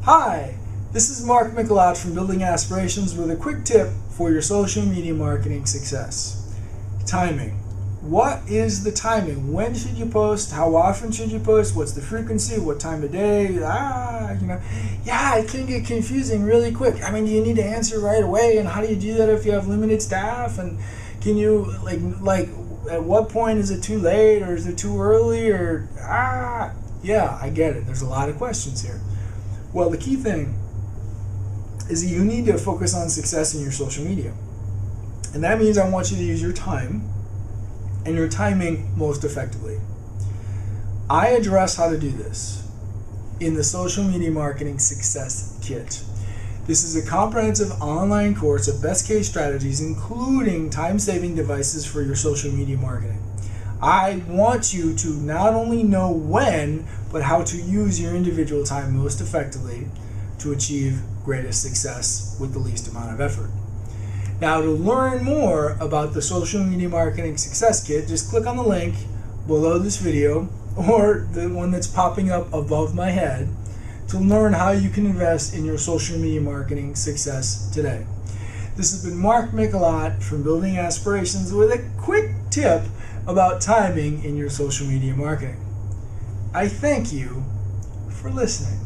Hi, this is Mark Mikelat from Building Aspirations with a quick tip for your social media marketing success. Timing. What is the timing? When should you post? How often should you post? What's the frequency? What time of day? Yeah, it can get confusing really quick. I mean, do you need to answer right away? And how do you do that if you have limited staff? And can you, like at what point is it too late, or is it too early, or yeah, I get it. There's a lot of questions here. Well, the key thing is that you need to focus on success in your social media. And that means I want you to use your time and your timing most effectively. I address how to do this in the Social Media Marketing Success Kit. This is a comprehensive online course of best case strategies, including time-saving devices for your social media marketing. I want you to not only know when, but how to use your individual time most effectively to achieve greatest success with the least amount of effort. Now, to learn more about the Social Media Marketing Success Kit, just click on the link below this video or the one that's popping up above my head to learn how you can invest in your social media marketing success today. This has been Mark Mikelat from Building Aspirations with a quick tip about timing in your social media marketing. I thank you for listening.